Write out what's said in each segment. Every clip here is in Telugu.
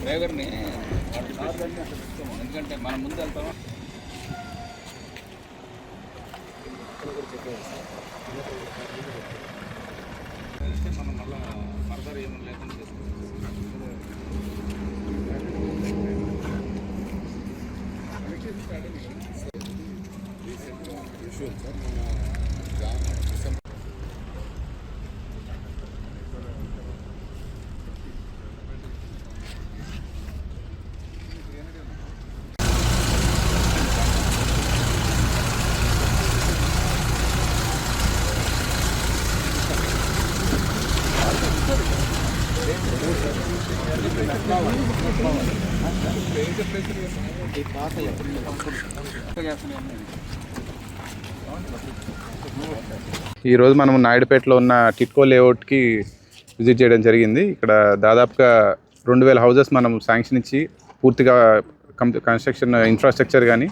డ్రైవర్ని ఎందుకంటే మనం ముందు వెళ్తాం. మనం మళ్ళీ మరదరు ఏమీ లేకుండా ఈరోజు మనం నాయుడుపేటలో ఉన్న టిట్కో లేఅవుట్కి విజిట్ చేయడం జరిగింది. ఇక్కడ దాదాపుగా 2000 హౌజెస్ మనం శాంక్షన్ ఇచ్చి పూర్తిగా కన్స్ట్రక్షన్ ఇన్ఫ్రాస్ట్రక్చర్ కానీ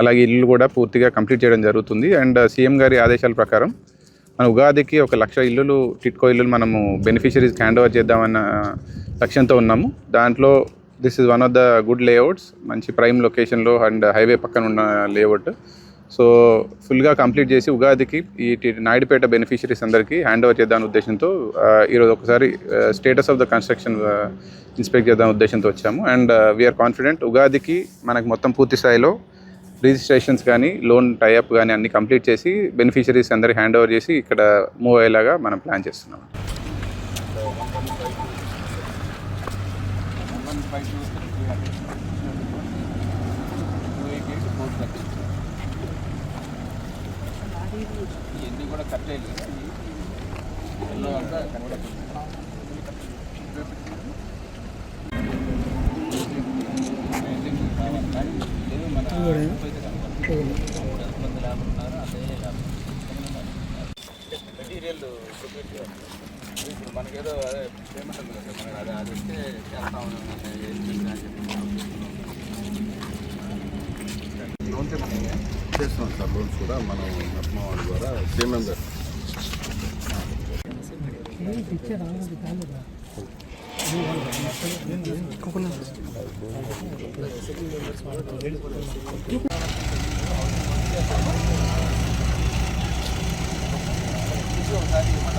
అలాగే ఇల్లు కూడా పూర్తిగా కంప్లీట్ చేయడం జరుగుతుంది. అండ్ సీఎం గారి ఆదేశాల ప్రకారం మన ఉగాదికి 1,00,000 ఇల్లులు టిట్కో ఇల్లులు మనము బెనిఫిషరీస్కి హ్యాండ్ ఓవర్ చేద్దామన్న లక్ష్యంతో ఉన్నాము. దాంట్లో this is one of the good layouts, మంచి ప్రైమ్ లొకేషన్లో అండ్ హైవే పక్కన ఉన్న లేఅవుట్. సో ఫుల్గా కంప్లీట్ చేసి ఉగాదికి ఈ నాయుడుపేట బెనిఫిషరీస్ అందరికీ హ్యాండ్ ఓవర్ చేద్దామనే ఉద్దేశంతో ఈరోజు ఒకసారి status of the construction inspect చేద్దామనే ఉద్దేశంతో వచ్చాము. అండ్ వీఆర్ కాన్ఫిడెంట్ ఉగాదికి మనకు మొత్తం పూర్తి స్థాయిలో రిజిస్ట్రేషన్స్ కానీ లోన్ టైఅప్ కానీ అన్ని కంప్లీట్ చేసి బెనిఫిషరీస్ అందరికీ హ్యాండ్ ఓవర్ చేసి ఇక్కడ మూవ్ అయ్యేలాగా మనం ప్లాన్ చేస్తున్నాం. ఇవన్నీ కూడా కట్ చేయలేదు. ఎల్లో అంతా కనబడుతుంది. మెటీరియల్ ఇప్పుడు మనకేదో అదే పేమెంట్ ఉంది కదా సార్, మనకి అది వస్తే చేస్తాం. లోన్ పేమెంట్ చేస్తున్నాం సార్. లోన్స్ కూడా మనం నర్మా వాళ్ళ ద్వారా పేమెంట్ ఒకసారి మన